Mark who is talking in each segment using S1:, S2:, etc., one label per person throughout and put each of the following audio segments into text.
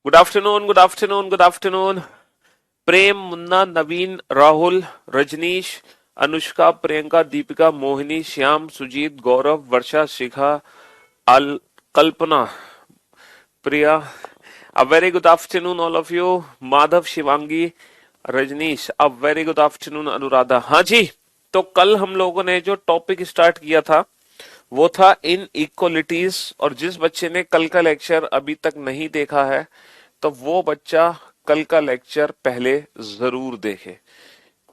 S1: Good afternoon, good afternoon, good afternoon. Prem, Munna, Naveen, Rahul, Rajneesh, Anushka, Priyanka, Deepika, Mohini, Shyam, Sujeet, Gaurav, Varsha, Shikha, अल Kalpana, Priya. A very good afternoon all of you. Madhav, Shivangi, Rajneesh, a very good afternoon Anuradha. हाँ जी। तो कल हम लोगों ने जो टॉपिक स्टार्ट किया था वो था इन इक्वलिटीज, और जिस बच्चे ने कल का लेक्चर अभी तक नहीं देखा है तो वो बच्चा कल का लेक्चर पहले जरूर देखे,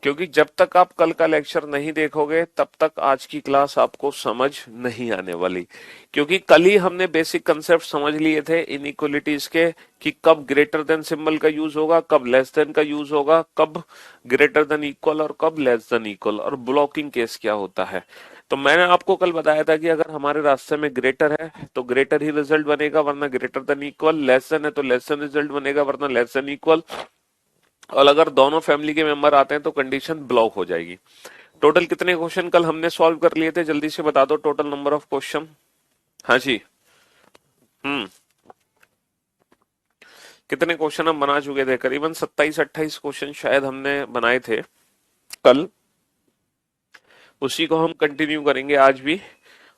S1: क्योंकि जब तक आप कल का लेक्चर नहीं देखोगे तब तक आज की क्लास आपको समझ नहीं आने वाली। क्योंकि कल ही हमने बेसिक कंसेप्ट समझ लिए थे इनइक्वलिटीज के, कि कब ग्रेटर देन सिंबल का यूज होगा, कब लेस देन का यूज होगा, कब ग्रेटर देन इक्वल और कब लेस देन इक्वल, और ब्लॉकिंग केस क्या होता है। तो मैंने आपको कल बताया था कि अगर हमारे रास्ते में ग्रेटर है तो ग्रेटर ही रिजल्ट बनेगा, वरना greater than equal. Less than है तो लेस देन रिजल्ट बनेगा, वरना लेस देन इक्वल। और अगर दोनों फैमिली के मेंबर आते हैं तो कंडीशन ब्लॉक हो जाएगी। टोटल कितने क्वेश्चन कल हमने सॉल्व कर लिए थे, जल्दी से बता दो टोटल नंबर ऑफ क्वेश्चन। हाँ जी। हम्म। कितने क्वेश्चन हम बना चुके थे? करीबन 27-28 क्वेश्चन शायद हमने बनाए थे कल। उसी को हम कंटिन्यू करेंगे आज भी।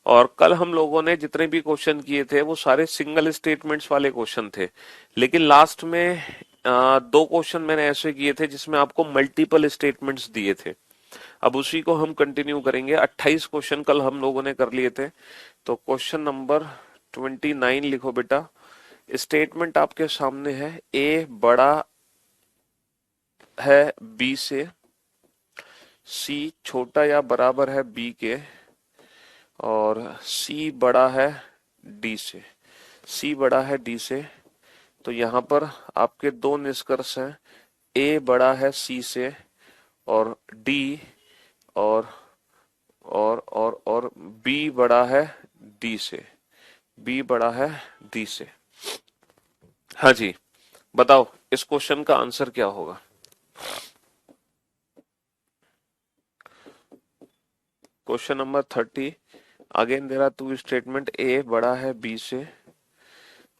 S1: और कल हम लोगों ने जितने भी क्वेश्चन किए थे वो सारे सिंगल स्टेटमेंट्स वाले क्वेश्चन थे, लेकिन लास्ट में दो क्वेश्चन मैंने ऐसे किए थे जिसमें आपको मल्टीपल स्टेटमेंट्स दिए थे। अब उसी को हम कंटिन्यू करेंगे। 28 क्वेश्चन कल हम लोगों ने कर लिए थे। तो क्वेश्चन नंबर 29 लिखो बेटा। स्टेटमेंट आपके सामने है, ए बड़ा है बी से, सी छोटा या बराबर है बी के, और सी बड़ा है डी से। सी बड़ा है डी से। तो यहां पर आपके दो निष्कर्ष हैं, ए बड़ा है सी से, और डी, और और बी बड़ा है डी से। बी बड़ा है डी से। हाँ जी। बताओ इस क्वेश्चन का आंसर क्या होगा। Question number 30। Again there are two statement, A बड़ा है बी से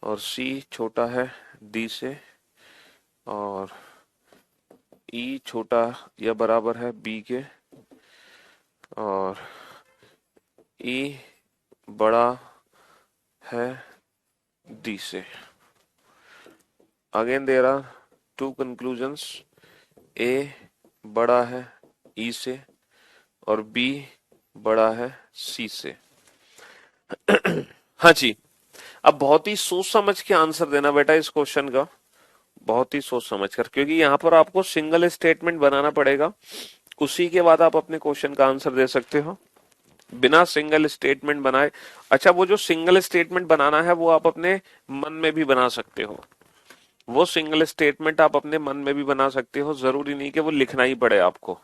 S1: और सी छोटा है डी से, और ई छोटा या बराबर है बी के, और ई बड़ा है डी से। Again there are two conclusions, A बड़ा है ई से और बी बड़ा है सी से। हाँ जी। अब बहुत ही सोच समझ के आंसर देना बेटा इस क्वेश्चन का, बहुत ही सोच समझ कर, क्योंकि यहाँ पर आपको सिंगल स्टेटमेंट बनाना पड़ेगा, उसी के बाद आप अपने क्वेश्चन का आंसर दे सकते हो बिना सिंगल स्टेटमेंट बनाए। अच्छा, वो जो सिंगल स्टेटमेंट बनाना है वो आप अपने मन में भी बना सकते हो। वो सिंगल स्टेटमेंट आप अपने मन में भी बना सकते हो, जरूरी नहीं कि वो लिखना ही पड़े आपको।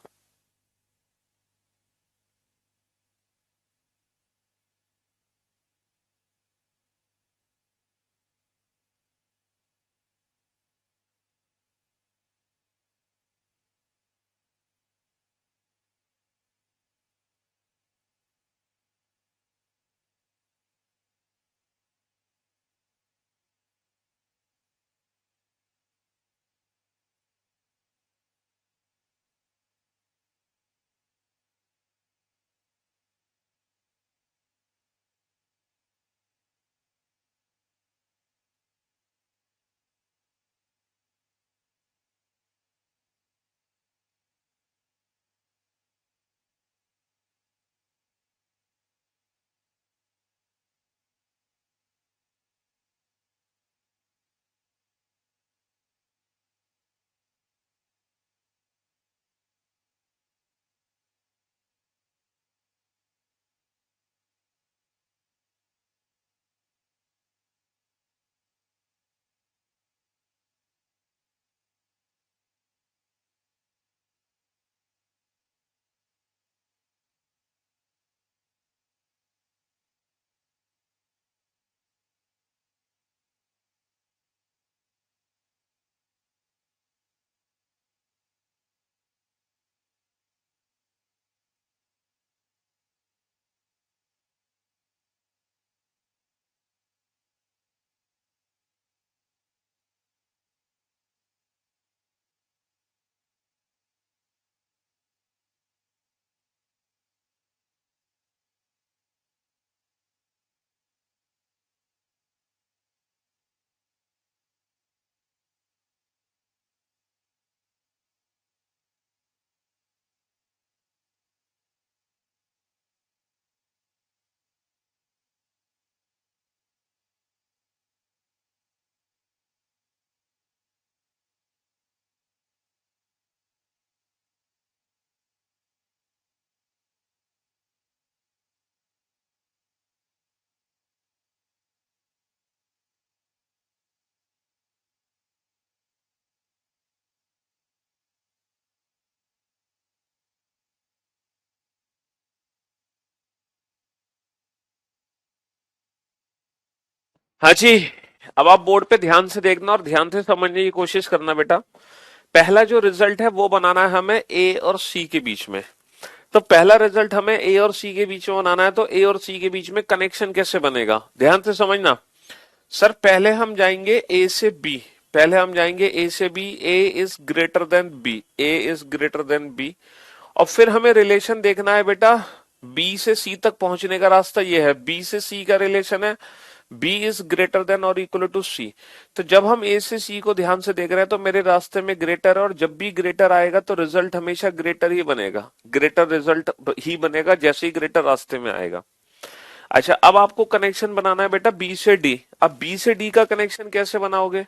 S1: हाँ जी। अब आप बोर्ड पे ध्यान से देखना और ध्यान से समझने की कोशिश करना बेटा। पहला जो रिजल्ट है वो बनाना है हमें ए और सी के बीच में। तो पहला रिजल्ट हमें ए और सी के बीच में बनाना है, तो ए और सी के बीच में कनेक्शन कैसे बनेगा ध्यान से समझना। सर पहले हम जाएंगे ए से बी। पहले हम जाएंगे ए से B. A is greater than B. A is greater than B. और फिर हमें रिलेशन देखना है बेटा। बी से सी तक पहुंचने का रास्ता ये है। बी से सी का रिलेशन है बी इज ग्रेटर देन और इक्वल टू सी। तो जब हम ए से सी को ध्यान से देख रहे हैं तो मेरे रास्ते में ग्रेटर है, और जब भी ग्रेटर आएगा तो रिजल्ट हमेशा ग्रेटर ही बनेगा। ग्रेटर रिजल्ट ही बनेगा जैसे ही ग्रेटर रास्ते में आएगा। अच्छा, अब आपको कनेक्शन बनाना है बेटा बी से डी। अब बी से डी का कनेक्शन कैसे बनाओगे?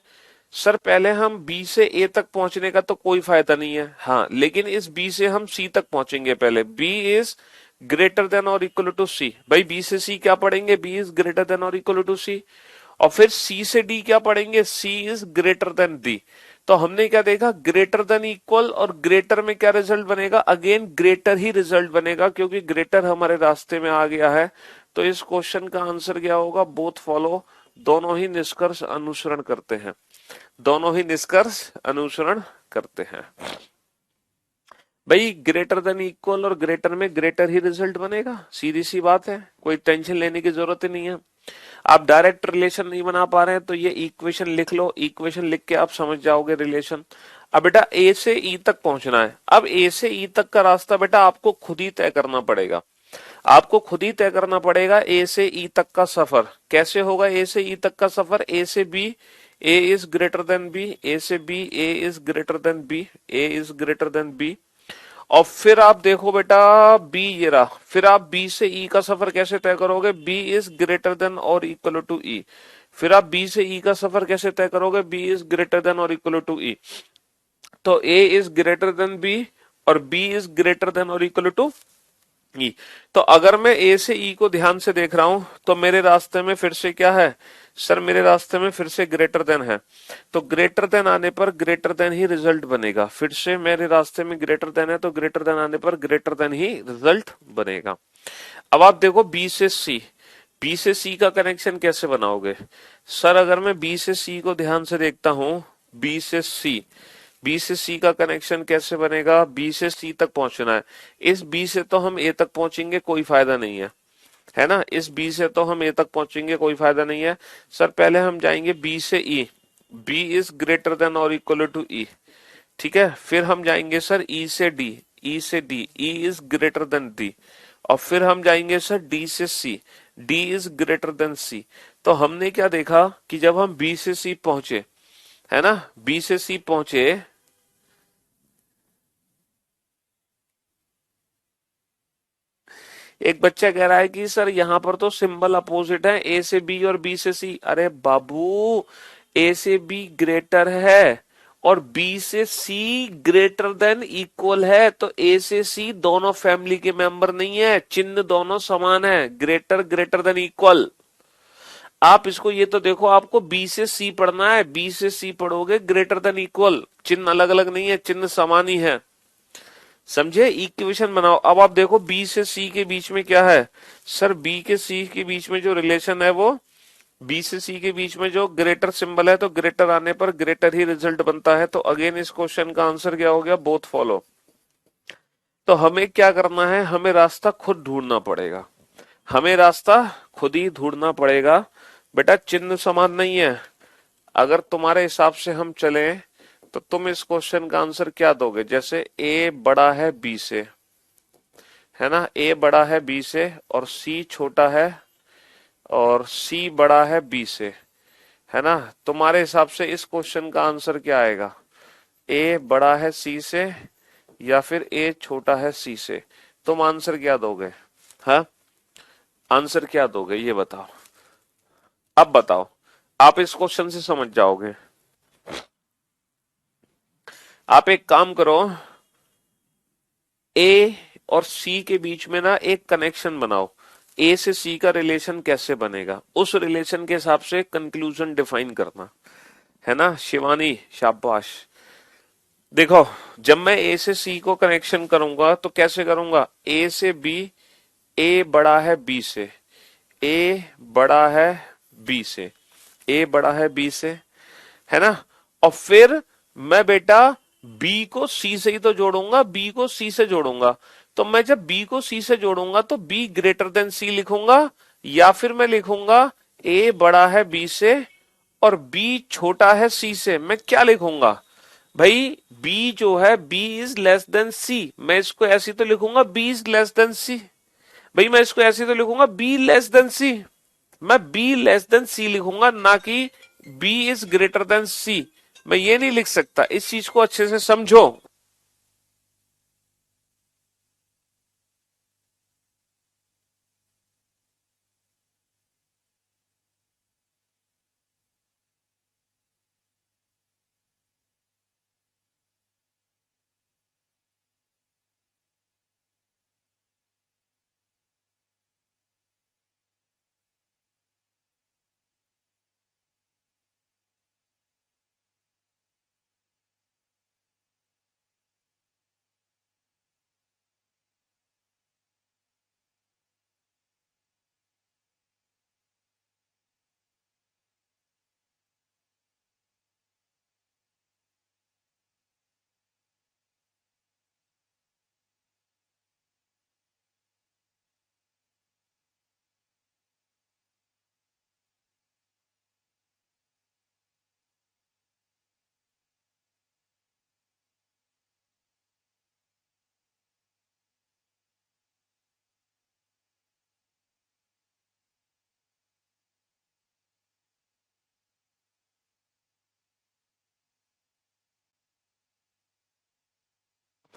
S1: सर पहले हम बी से ए तक पहुंचने का तो कोई फायदा नहीं है, हाँ, लेकिन इस बी से हम सी तक पहुंचेंगे। पहले बी इज ग्रेटर देन और इक्वल टू सी। भाई बी से सी क्या पढ़ेंगे? बी इज ग्रेटर देन और इक्वल टू सी। और फिर सी से डी क्या पढ़ेंगे? सी इज ग्रेटर देन डी। तो हमने क्या देखा? ग्रेटर देन इक्वल, और ग्रेटर में क्या रिजल्ट बनेगा? अगेन ग्रेटर ही रिजल्ट बनेगा, क्योंकि ग्रेटर हमारे रास्ते में आ गया है। तो इस क्वेश्चन का आंसर क्या होगा? Both follow. दोनों ही निष्कर्ष अनुसरण करते हैं। दोनों ही निष्कर्ष अनुसरण करते हैं। भाई ग्रेटर देन इक्वल और ग्रेटर में ग्रेटर ही रिजल्ट बनेगा, सीधी सी बात है, कोई टेंशन लेने की जरूरत ही नहीं है। आप डायरेक्ट रिलेशन नहीं बना पा रहे हैं तो ये इक्वेशन लिख लो। इक्वेशन लिख के आप समझ जाओगे रिलेशन। अब बेटा ए से ई तक पहुंचना है। अब ए से ई तक का रास्ता बेटा आपको खुद ही तय करना पड़ेगा। आपको खुद ही तय करना पड़ेगा ए से ई तक का सफर कैसे होगा। ए से ई तक का सफर ए से B. A is greater than B. A से B. A is greater than B. A is greater than B. और फिर आप देखो बेटा बी ये रहा। फिर आप बी से ई का सफर कैसे तय करोगे? बी इज ग्रेटर देन और इक्वल टू ई। फिर आप बी से ई का सफर कैसे तय करोगे? बी इज ग्रेटर देन और इक्वल टू ई। तो A is greater than B और बी इज ग्रेटर देन और इक्वल टू ई। तो अगर मैं ए से ई को ध्यान से देख रहा हूं तो मेरे रास्ते में फिर से क्या है? सर मेरे रास्ते में फिर से ग्रेटर देन है। तो ग्रेटर देन आने पर ग्रेटर देन ही रिजल्ट बनेगा। फिर से मेरे रास्ते में ग्रेटर देन है तो ग्रेटर देन आने पर ग्रेटर देन ही रिजल्ट बनेगा। अब आप देखो बी से सी। बी से सी का कनेक्शन कैसे बनाओगे? सर अगर मैं बी से सी को ध्यान से देखता हूं, बी से सी। बी से सी का कनेक्शन कैसे बनेगा? बी से सी तक पहुंचना है। इस बी से तो हम ए तक पहुंचेंगे, कोई फायदा नहीं है ना। इस बी से तो हम ए तक पहुंचेंगे, कोई फायदा नहीं है। सर पहले हम जाएंगे बी से ई। बी इज ग्रेटर देन और इक्वल टू ई। ठीक है, फिर हम जाएंगे सर ई से डी। ई से D. E is greater then D. और फिर हम जाएंगे सर डी से सी। डी इज ग्रेटर देन सी। तो हमने क्या देखा कि जब हम बी से सी पहुंचे, है ना, बी से सी पहुंचे। एक बच्चा कह रहा है कि सर यहाँ पर तो सिंबल अपोजिट है, ए से बी और बी से सी। अरे बाबू, ए से बी ग्रेटर है और बी से सी ग्रेटर देन इक्वल है। तो ए से सी दोनों फैमिली के मेंबर नहीं है, चिन्ह दोनों समान है, ग्रेटर ग्रेटर देन इक्वल। आप इसको ये तो देखो, आपको बी से सी पढ़ना है, बी से सी पढ़ोगे ग्रेटर देन इक्वल, चिन्ह अलग अलग नहीं है, चिन्ह समान ही है। समझे? इक्वेशन बनाओ। अब आप देखो बी से सी के बीच में क्या है? सर बी के सी के बीच में जो रिलेशन है वो, बी से सी के बीच में जो ग्रेटर सिंबल है, तो ग्रेटर आने पर ग्रेटर ही रिजल्ट बनता है। तो अगेन इस क्वेश्चन का आंसर क्या हो गया? Both follow. तो हमें क्या करना है? हमें रास्ता खुद ढूंढना पड़ेगा। हमें रास्ता खुद ही ढूंढना पड़ेगा। बेटा चिन्ह समान नहीं है। अगर तुम्हारे हिसाब से हम चलें तो तुम इस क्वेश्चन का आंसर क्या दोगे? जैसे ए बड़ा है बी से, है ना, ए बड़ा है बी से और सी छोटा है और सी बड़ा है बी से, है ना। तुम्हारे हिसाब से इस क्वेश्चन का आंसर क्या आएगा? ए बड़ा है सी से या फिर ए छोटा है सी से? तुम आंसर क्या दोगे? हाँ, आंसर क्या दोगे ये बताओ। अब बताओ, आप इस क्वेश्चन से समझ जाओगे। आप एक काम करो, ए और सी के बीच में ना एक कनेक्शन बनाओ। ए से सी का रिलेशन कैसे बनेगा, उस रिलेशन के हिसाब से कंक्लूजन डिफाइन करना, है ना। शिवानी शाबाश। देखो, जब मैं ए से सी को कनेक्शन करूंगा तो कैसे करूंगा? ए से बी। ए बड़ा है बी से। ए बड़ा है बी से। ए बड़ा है बी से, है ना। और फिर मैं बेटा बी को सी से ही तो जोड़ूंगा, बी को सी से जोड़ूंगा। तो मैं जब बी को सी से जोड़ूंगा तो बी ग्रेटर देन सी लिखूंगा, या फिर मैं लिखूंगा ए बड़ा है बी से और बी छोटा है सी से। मैं क्या लिखूंगा भाई, बी जो है बी इज लेस देन सी, मैं इसको ऐसे तो लिखूंगा बी इज लेस देन सी। भाई मैं इसको ऐसे तो लिखूंगा बी लेस देन सी, मैं बी लेस देन सी लिखूंगा, ना कि बी इज ग्रेटर देन सी। मैं ये नहीं लिख सकता, इस चीज को अच्छे से समझो।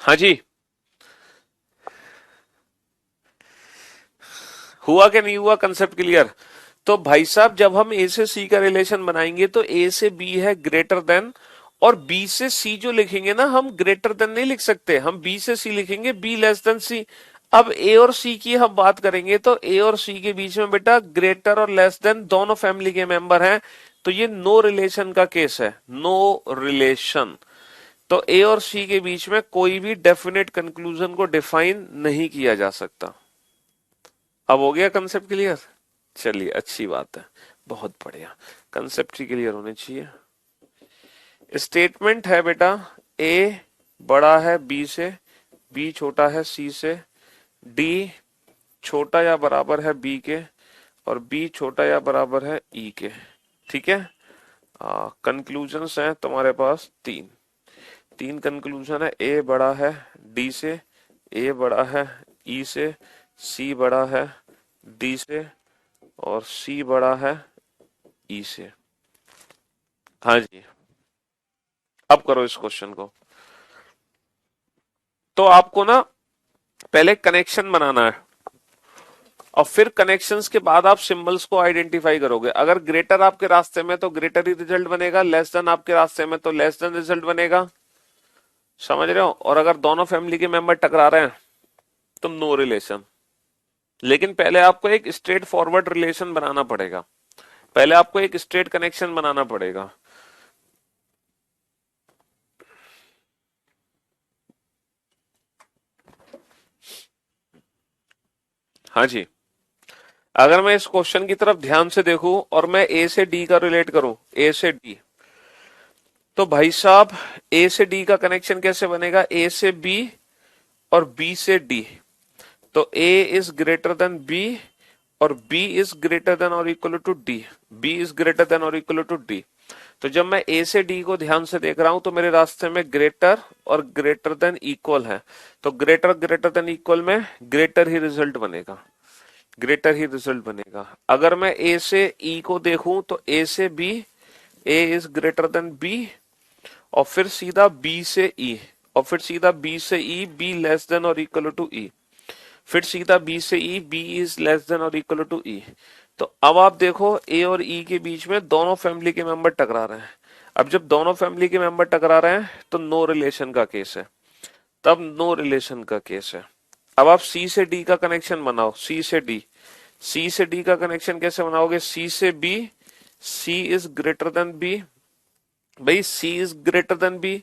S1: हाँ जी, हुआ कि नहीं हुआ कंसेप्ट क्लियर। तो भाई साहब जब हम ए से सी का रिलेशन बनाएंगे तो ए से बी है ग्रेटर देन, और बी से सी जो लिखेंगे ना, हम ग्रेटर देन नहीं लिख सकते, हम बी से सी लिखेंगे बी लेस देन सी। अब ए और सी की हम बात करेंगे तो ए और सी के बीच में बेटा ग्रेटर और लेस देन दोनों फैमिली के मेंबर हैं, तो ये नो रिलेशन का केस है, नो रिलेशन। तो ए और सी के बीच में कोई भी डेफिनेट कंक्लूजन को डिफाइन नहीं किया जा सकता। अब हो गया कंसेप्ट क्लियर। चलिए अच्छी बात है, बहुत बढ़िया, कंसेप्ट ही क्लियर होने चाहिए। स्टेटमेंट है बेटा ए बड़ा है बी से, बी छोटा है सी से, डी छोटा या बराबर है बी के, और बी छोटा या बराबर है ई के। ठीक है, कंक्लूजन्स हैं तुम्हारे पास तीन, तीन कंक्लूजन है। ए बड़ा है डी से, ए बड़ा है ई से, सी बड़ा है डी से, और सी बड़ा है ई से। हाँ जी, अब करो इस क्वेश्चन को। तो आपको ना पहले कनेक्शन बनाना है, और फिर कनेक्शंस के बाद आप सिंबल्स को आइडेंटिफाई करोगे। अगर ग्रेटर आपके रास्ते में तो ग्रेटर ही रिजल्ट बनेगा, लेस देन आपके रास्ते में तो लेस देन रिजल्ट बनेगा। समझ रहे हो। और अगर दोनों फैमिली के मेंबर टकरा रहे हैं तो नो रिलेशन। लेकिन पहले आपको एक स्ट्रेट फॉरवर्ड रिलेशन बनाना पड़ेगा, पहले आपको एक स्ट्रेट कनेक्शन बनाना पड़ेगा। हाँ जी, अगर मैं इस क्वेश्चन की तरफ ध्यान से देखूं और मैं ए से डी का रिलेट करूं, ए से डी, तो भाई साहब ए से डी का कनेक्शन कैसे बनेगा, ए से बी और बी से डी। तो A is greater than B और बी इज ग्रेटर देन और equal to D, B is greater than और इक्वल टू डी। तो जब मैं ए से डी को ध्यान से देख रहा हूं तो मेरे रास्ते में ग्रेटर और ग्रेटर देन इक्वल है, तो ग्रेटर ग्रेटर देन इक्वल में ग्रेटर ही रिजल्ट बनेगा, ग्रेटर ही रिजल्ट बनेगा। अगर मैं ए से ई को देखूं तो ए से B, A is greater than B, और फिर सीधा बी से ई, और फिर सीधा बी से ई, बी लेस देन और इक्वल टू ई, फिर सीधा बी से ई, बी इज लेस देन और इक्वल टू ई। तो अब आप देखो ए और ई के बीच में दोनों फैमिली के मेंबर टकरा रहे हैं। अब जब दोनों फैमिली के मेंबर टकरा रहे हैं तो नो रिलेशन का केस है, तब नो रिलेशन का केस है। अब आप सी से डी का कनेक्शन बनाओ, सी से डी, सी से डी का कनेक्शन कैसे बनाओगे, सी से B, C is greater than B, भाई C is greater than B.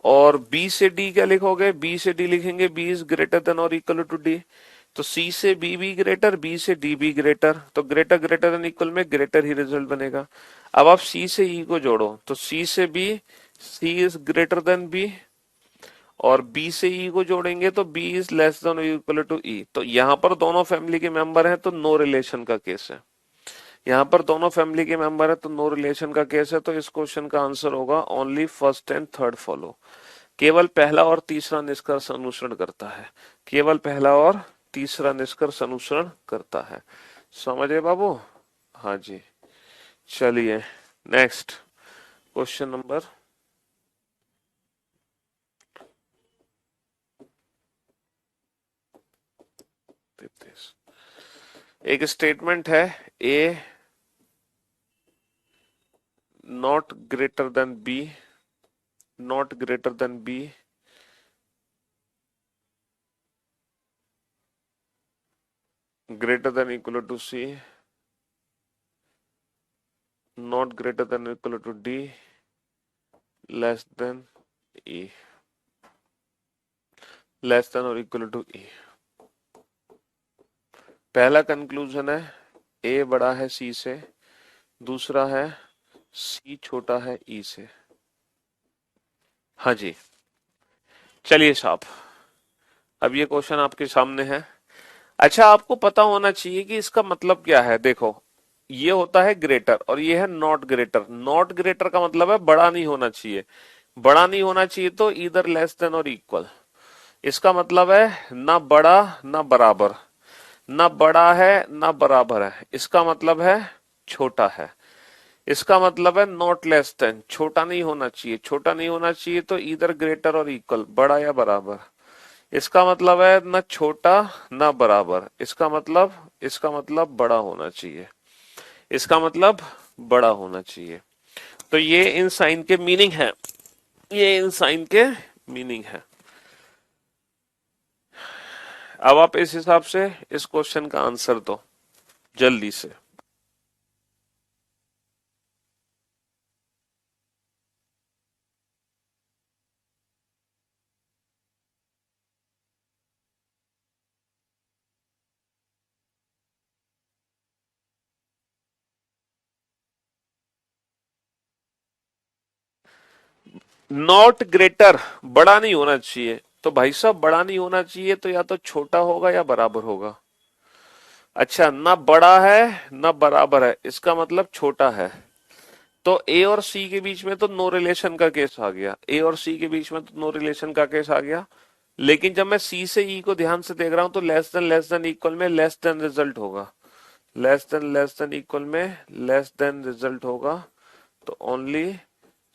S1: और बी से डी क्या लिखोगे, बी से डी लिखेंगे बी इज ग्रेटर देन और इक्वल टू डी। तो सी से बी भी ग्रेटर, बी से डी भी ग्रेटर, तो ग्रेटर ग्रेटर देन इक्वल में ग्रेटर ही रिजल्ट बनेगा। अब आप सी से ई को जोड़ो, तो सी से B, C is greater than B, और बी से ई को जोड़ेंगे तो B is less than equal to E. तो यहां पर दोनों फैमिली के मेंबर हैं तो नो रिलेशन का केस है। यहां पर दोनों फैमिली के मेंबर है तो नो रिलेशन का केस है, तो इस क्वेश्चन का आंसर होगा only first and third follow. केवल पहला और तीसरा निष्कर्ष अनुसरण करता है, केवल पहला और तीसरा निष्कर्ष अनुसरण करता है। समझे बाबू? हाँ जी। चलिए नेक्स्ट क्वेश्चन नंबर 33। एक स्टेटमेंट है A not greater than B, not greater than B, greater than equal to C, not greater than equal to D, less than E, less than or equal to E। पहला conclusion है A बड़ा है C से, दूसरा है C छोटा है E से। हाँ जी। चलिए साहब, अब ये क्वेश्चन आपके सामने है। अच्छा, आपको पता होना चाहिए कि इसका मतलब क्या है। देखो, ये होता है ग्रेटर और ये है नॉट ग्रेटर। नॉट ग्रेटर का मतलब है बड़ा नहीं होना चाहिए, बड़ा नहीं होना चाहिए तो इधर लेस देन और इक्वल। इसका मतलब है ना बड़ा ना बराबर, ना बड़ा है ना बराबर है, इसका मतलब है छोटा है। इसका मतलब है नॉट लेस देन, छोटा नहीं होना चाहिए, छोटा नहीं होना चाहिए तो इधर ग्रेटर और इक्वल, बड़ा या बराबर। इसका मतलब है ना छोटा ना बराबर, इसका मतलब बड़ा होना चाहिए, इसका मतलब बड़ा होना चाहिए। तो ये इन साइन के मीनिंग है, ये इन साइन के मीनिंग है। अब आप इस हिसाब से इस क्वेश्चन का आंसर दो जल्दी से। नॉट ग्रेटर, बड़ा नहीं होना चाहिए, तो भाई साहब बड़ा नहीं होना चाहिए तो या तो छोटा होगा या बराबर होगा। अच्छा, ना बड़ा है ना बराबर है, इसका मतलब छोटा है। तो ए और सी के बीच में तो नो रिलेशन का केस आ गया, ए और सी के बीच में तो नो रिलेशन का केस आ गया। लेकिन जब मैं सी से ई को ध्यान से देख रहा हूं तो लेस देन इक्वल में लेस देन रिजल्ट होगा, लेस देन इक्वल में लेस देन रिजल्ट होगा। तो ओनली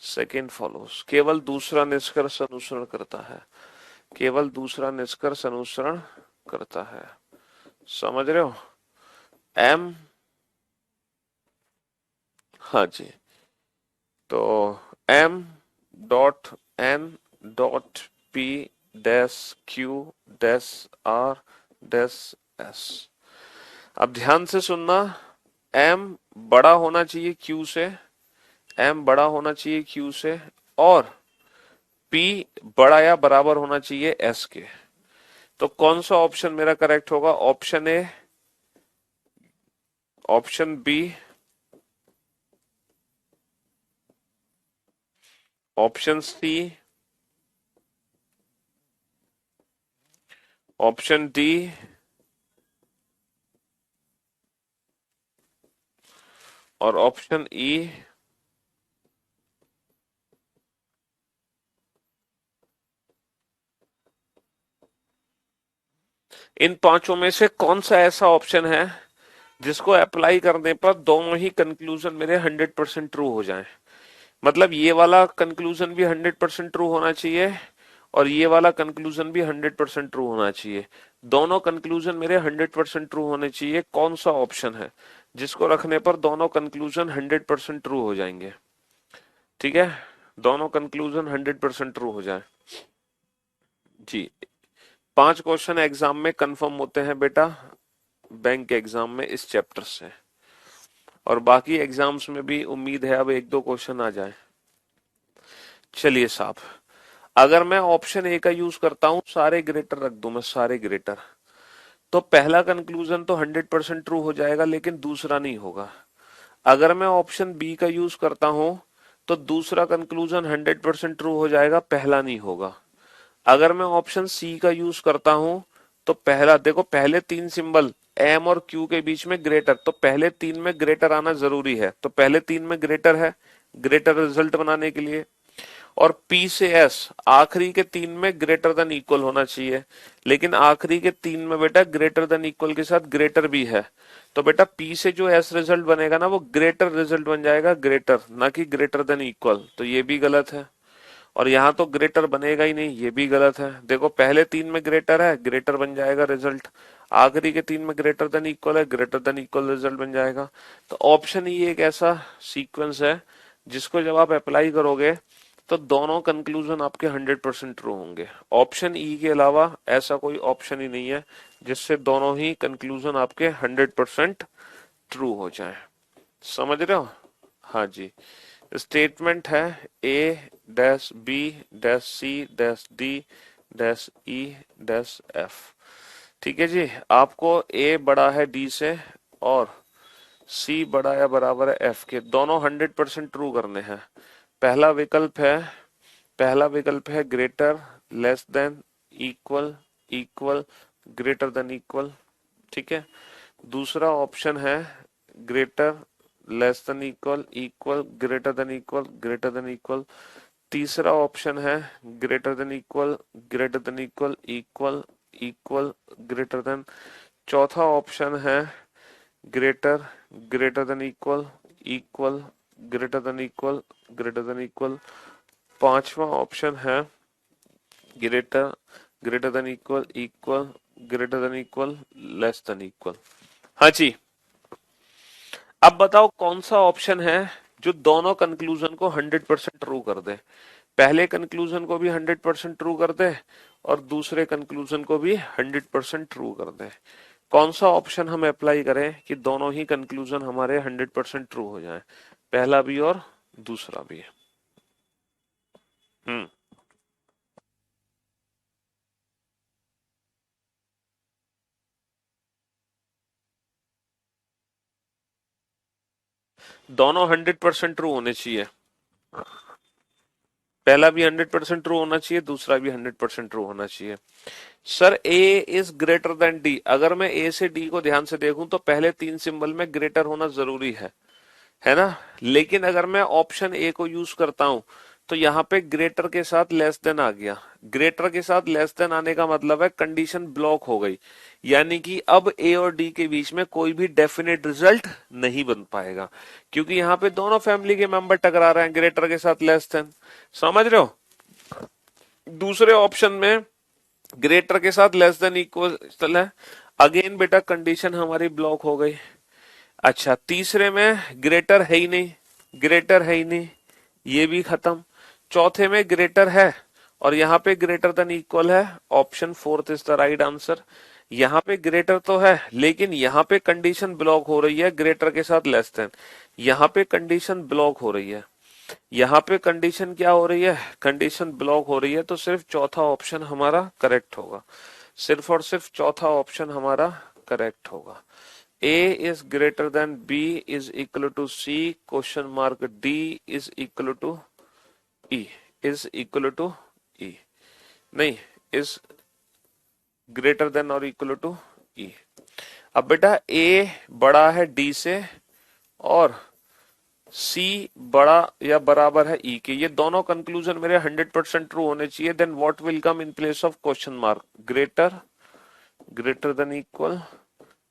S1: सेकेंड फॉलोस, केवल दूसरा निष्कर्ष अनुसरण करता है, केवल दूसरा निष्कर्ष अनुसरण करता है। समझ रहे हो? एम, हाँ जी। तो M dot N dot P dash Q dash R dash S. अब ध्यान से सुनना, एम बड़ा होना चाहिए क्यू से, एम बड़ा होना चाहिए क्यू से, और पी बड़ा या बराबर होना चाहिए एस के। तो कौन सा ऑप्शन मेरा करेक्ट होगा? Option A, option B, option C, option D, और ऑप्शन ई। इन पांचों में से कौन सा ऐसा ऑप्शन है जिसको अप्लाई करने पर दोनों ही कंक्लूजन मेरे 100% ट्रू हो जाएं? मतलब ये वाला कंक्लूजन भी 100% ट्रू होना चाहिए और ये वाला कंक्लूजन भी 100% ट्रू होना चाहिए। दोनों कंक्लूजन मेरे 100% ट्रू होने चाहिए। कौन सा ऑप्शन है जिसको रखने पर दोनों कंक्लूजन 100% ट्रू हो जाएंगे? ठीक है, दोनों कंक्लूजन 100% ट्रू हो जाए। जी, 5 क्वेश्चन एग्जाम में कंफर्म होते हैं बेटा, बैंक के एग्जाम में इस चैप्टर से, और बाकी एग्जाम्स में भी उम्मीद है अब 1-2 क्वेश्चन आ जाए। चलिए साहब, अगर मैं ऑप्शन ए का यूज करता हूं, सारे ग्रेटर रख दूं मैं, सारे ग्रेटर, तो पहला कंक्लूजन तो 100% ट्रू हो जाएगा, लेकिन दूसरा नहीं होगा। अगर मैं ऑप्शन बी का यूज करता हूं तो दूसरा कंक्लूजन 100% ट्रू हो जाएगा, पहला नहीं होगा। अगर मैं ऑप्शन सी का यूज करता हूं तो पहला, देखो पहले तीन सिंबल एम और क्यू के बीच में ग्रेटर, तो पहले तीन में ग्रेटर आना जरूरी है, तो पहले तीन में ग्रेटर है, ग्रेटर रिजल्ट बनाने के लिए। और पी से एस आखिरी के तीन में ग्रेटर देन इक्वल होना चाहिए, लेकिन आखिरी के तीन में बेटा ग्रेटर देन इक्वल के साथ ग्रेटर भी है, तो बेटा पी से जो एस रिजल्ट बनेगा ना वो ग्रेटर रिजल्ट बन जाएगा, ग्रेटर ना कि ग्रेटर देन इक्वल, तो ये भी गलत है। और यहां तो ग्रेटर बनेगा ही नहीं, ये भी गलत है। देखो पहले तीन में ग्रेटर है, ग्रेटर बन जाएगा रिजल्ट, आखिरी के तीन में ग्रेटर देन इक्वल है, ग्रेटर देन इक्वल रिजल्ट बन जाएगा। तो ऑप्शन ई एक ऐसा सीक्वेंस है जिसको जब आप अप्लाई करोगे तो दोनों कंक्लूजन आपके 100% ट्रू होंगे। ऑप्शन ई के अलावा ऐसा कोई ऑप्शन ही नहीं है जिससे दोनों ही कंक्लूजन आपके 100% ट्रू हो जाए। समझ रहे हो? हाँ जी। स्टेटमेंट है A dash B dash C dash D dash E dash F. ठीक है जी, आपको ए बड़ा है डी से और सी बड़ा या बराबर है एफ के, दोनों 100% ट्रू करने हैं। पहला विकल्प है पहला विकल्प है greater, less than, equal, equal, greater than equal. ठीक है। दूसरा ऑप्शन है greater, less than equal, equal, greater than equal, greater than equal. तीसरा ऑप्शन है greater than equal, greater than equal, equal, equal, greater than. चौथा option है greater, greater than equal, equal, greater than equal, greater than equal. पांचवा option है greater, greater than equal, equal, greater than equal, less than equal. हाँ जी। अब बताओ कौन सा option है जो दोनों कंक्लूजन को 100% ट्रू कर दे। पहले कंक्लूजन को भी 100% ट्रू कर दे और दूसरे कंक्लूजन को भी 100% ट्रू कर दे। कौन सा ऑप्शन हम अप्लाई करें कि दोनों ही कंक्लूजन हमारे 100% ट्रू हो जाएं, पहला भी और दूसरा भी। हम्म। दोनों 100% ट्रू होने चाहिए, पहला भी 100% ट्रू होना चाहिए, दूसरा भी 100% ट्रू होना चाहिए। Sir A is greater then D, अगर मैं ए से डी को ध्यान से देखूं तो पहले तीन सिंबल में ग्रेटर होना जरूरी है ना। लेकिन अगर मैं ऑप्शन ए को यूज करता हूं तो यहाँ पे ग्रेटर के साथ लेस देन आ गया, ग्रेटर के साथ लेस देन आने का मतलब है कंडीशन ब्लॉक हो गई, यानी कि अब ए और डी के बीच में कोई भी डेफिनेट रिजल्ट नहीं बन पाएगा, क्योंकि यहाँ पे दोनों फैमिली के मेंबर टकरा रहे हैं ग्रेटर के साथ लेस देन। समझ रहे हो? दूसरे ऑप्शन में ग्रेटर के साथ लेस देन इक्वल है, अगेन बेटा कंडीशन हमारी ब्लॉक हो गई। अच्छा, तीसरे में ग्रेटर है ही नहीं, ग्रेटर है ही नहीं, ये भी खत्म। चौथे में ग्रेटर है और यहाँ पे ग्रेटर देन इक्वल है, option fourth is the right answer. यहाँ पे ग्रेटर तो है लेकिन यहाँ पे कंडीशन ब्लॉक हो रही है ग्रेटर के साथ लेस देन, यहाँ पे कंडीशन ब्लॉक हो रही है, यहाँ पे कंडीशन क्या हो रही है, कंडीशन ब्लॉक हो रही है, तो सिर्फ चौथा ऑप्शन हमारा करेक्ट होगा, सिर्फ और सिर्फ चौथा ऑप्शन हमारा करेक्ट होगा। A is greater than B is equal to C, question mark D is equal to E, is equal to E, नहीं, is greater than or equal to E। अब बेटा A बड़ा है D से और C बड़ा या बराबर है E के, ये दोनों कंक्लूजन मेरे 100% ट्रू होने चाहिए, then what will come in place of question mark, greater, greater than equal,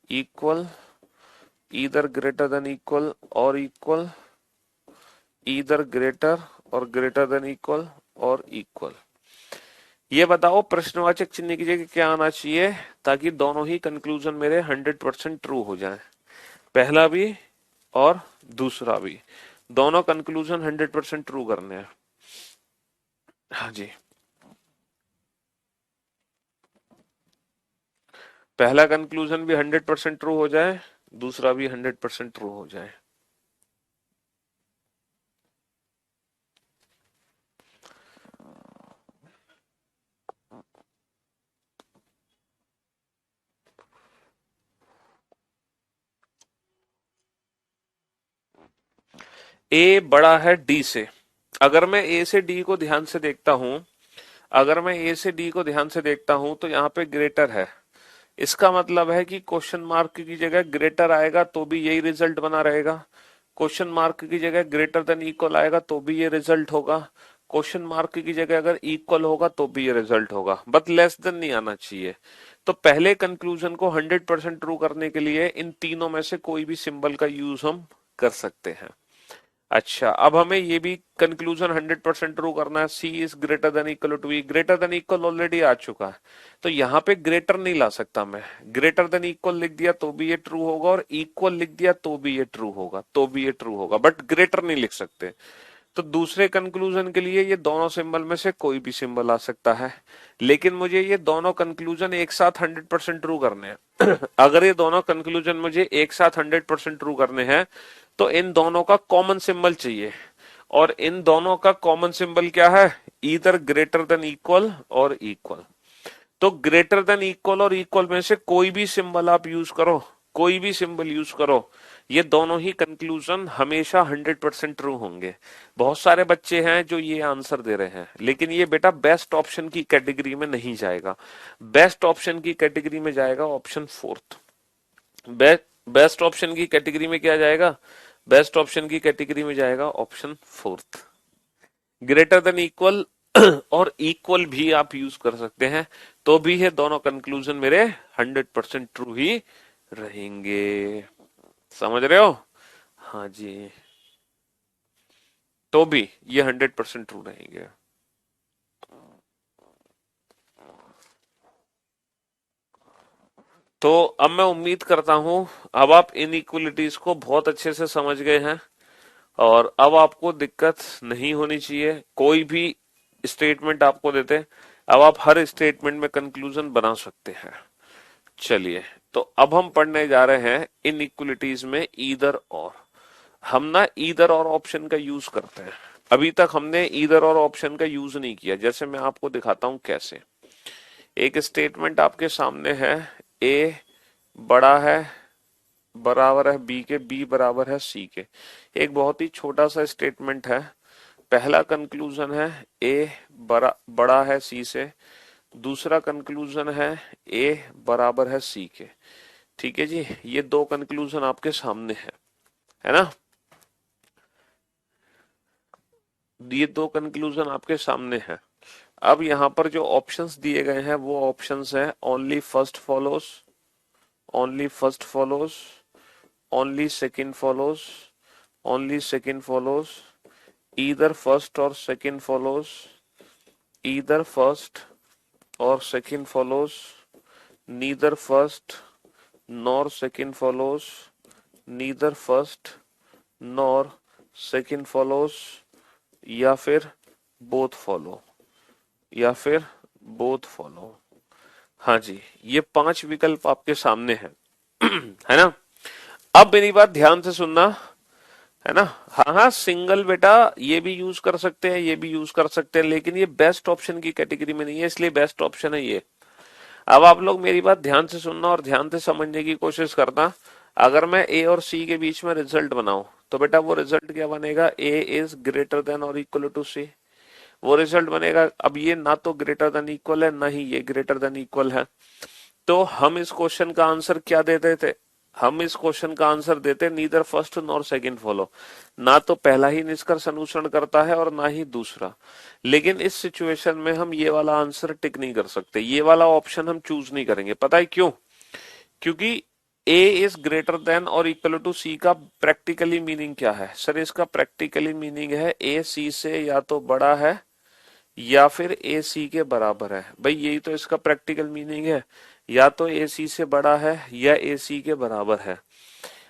S1: equal, either greater than equal or equal, either greater और greater than equal और equal। ये बताओ प्रश्नवाचक चिन्ह की जगह क्या आना चाहिए ताकि दोनों ही कंक्लूजन मेरे 100% ट्रू हो जाएं, पहला भी और दूसरा भी, दोनों कंक्लूजन 100% ट्रू करने हैं। हाँ जी, पहला कंक्लूजन भी 100% ट्रू हो जाए, दूसरा भी 100% ट्रू हो जाए। ए बड़ा है डी से। अगर मैं ए से डी को ध्यान से देखता हूं, अगर मैं ए से डी को ध्यान से देखता हूं तो यहाँ पे ग्रेटर है। इसका मतलब है कि क्वेश्चन मार्क की जगह ग्रेटर आएगा तो भी यही रिजल्ट बना रहेगा। क्वेश्चन मार्क की जगह ग्रेटर देन इक्वल आएगा तो भी ये रिजल्ट होगा। क्वेश्चन मार्क की जगह अगर इक्वल होगा तो भी ये रिजल्ट होगा, बट लेस देन नहीं आना चाहिए। तो पहले कंक्लूजन को 100% ट्रू करने के लिए इन तीनों में से कोई भी सिंबल का यूज हम कर सकते हैं। अच्छा, अब हमें ये भी कंक्लूजन 100% ट्रू करना है, C is greater than equal to E. Greater than equal already आ चुका है, तो यहाँ पे ग्रेटर नहीं ला सकता मैं। ग्रेटर देन इक्वल लिख दिया तो भी ये ट्रू होगा, और इक्वल लिख दिया तो भी ये ट्रू होगा, तो भी ये ट्रू होगा, बट ग्रेटर नहीं लिख सकते। तो दूसरे कंक्लूजन के लिए ये दोनों सिंबल में से कोई भी सिंबल आ सकता है, लेकिन मुझे ये दोनों कंक्लूजन एक साथ 100% ट्रू करने हैं। अगर ये दोनों कंक्लूजन मुझे एक साथ 100% ट्रू करने हैं तो इन दोनों का कॉमन सिंबल चाहिए, और इन दोनों का कॉमन सिंबल क्या है? ईदर ग्रेटर देन इक्वल और इक्वल। तो ग्रेटर देन इक्वल और इक्वल में से कोई भी सिंबल आप यूज करो, कोई भी सिंबल यूज करो, ये दोनों ही कंक्लूजन हमेशा 100% ट्रू होंगे। बहुत सारे बच्चे हैं जो ये आंसर दे रहे हैं, लेकिन ये बेटा बेस्ट ऑप्शन की कैटेगरी में नहीं जाएगा। बेस्ट ऑप्शन की कैटेगरी में जाएगा ऑप्शन फोर्थ। बेस्ट ऑप्शन की कैटेगरी में क्या जाएगा? बेस्ट ऑप्शन की कैटेगरी में जाएगा option fourth. Greater than equal और इक्वल भी आप यूज कर सकते हैं, तो भी ये दोनों कंक्लूजन मेरे 100% ट्रू ही रहेंगे। समझ रहे हो? हाँ जी, तो भी ये 100% ट्रू रहेंगे। तो अब मैं उम्मीद करता हूं अब आप इनइक्वलिटीज को बहुत अच्छे से समझ गए हैं, और अब आपको दिक्कत नहीं होनी चाहिए। कोई भी स्टेटमेंट आपको देते, अब आप हर स्टेटमेंट में कंक्लूजन बना सकते हैं। चलिए, तो अब हम पढ़ने जा रहे हैं इनइक्वलिटीज में ईदर और। हम ना ईदर और ऑप्शन का यूज करते हैं। अभी तक हमने ईदर और ऑप्शन का यूज नहीं किया, जैसे मैं आपको दिखाता हूं कैसे। एक स्टेटमेंट आपके सामने है, ए बड़ा है बराबर है बी के, बी बराबर है सी के। एक बहुत ही छोटा सा स्टेटमेंट है। पहला कंक्लूजन है ए बड़ा है सी से, दूसरा कंक्लूजन है ए बराबर है सी के। ठीक है जी, ये दो कंक्लूजन आपके सामने है ना? ये दो कंक्लूजन आपके सामने है। अब यहाँ पर जो ऑप्शंस दिए गए हैं वो ऑप्शंस है only first follows, only first follows, only second follows, only second follows, either first और सेकंड फॉलोज, ईदर फर्स्ट और second follows, neither first nor second follows, neither first nor second follows, या फिर both follow, या फिर both follow. हाँ जी, ये 5 विकल्प आपके सामने हैं। है ना? अब मेरी बात ध्यान से सुनना, है ना? हाँ हाँ, सिंगल बेटा ये भी यूज कर सकते हैं, ये भी यूज कर सकते हैं, लेकिन ये बेस्ट ऑप्शन की कैटेगरी में नहीं है, इसलिए बेस्ट ऑप्शन है ये। अब आप लोग मेरी बात ध्यान से सुनना और ध्यान से समझने की कोशिश करना। अगर मैं ए और सी के बीच में रिजल्ट बनाऊं तो बेटा वो रिजल्ट क्या बनेगा? ए इज ग्रेटर देन और इक्वल टू सी, वो रिजल्ट बनेगा। अब ये ना तो ग्रेटर देन इक्वल है, ना ही ये ग्रेटर देन इक्वल है। तो हम इस क्वेश्चन का आंसर क्या देते थे? हम इस क्वेश्चन का आंसर देते neither first nor second follow. ना तो पहला ही निष्कर्ष अनुसरण करता है और ना ही दूसरा। लेकिन इस सिचुएशन में हम ये वाला आंसर टिक नहीं कर सकते, ये वाला ऑप्शन हम चूज नहीं करेंगे। पता है क्यों? क्योंकि ए इज ग्रेटर देन और इक्वल टू सी का प्रैक्टिकली मीनिंग क्या है? सर इसका प्रैक्टिकली मीनिंग है ए सी से या तो बड़ा है या फिर ए सी के बराबर है। भाई यही तो इसका प्रैक्टिकल मीनिंग है, या तो ए सी से बड़ा है या ए सी के बराबर है।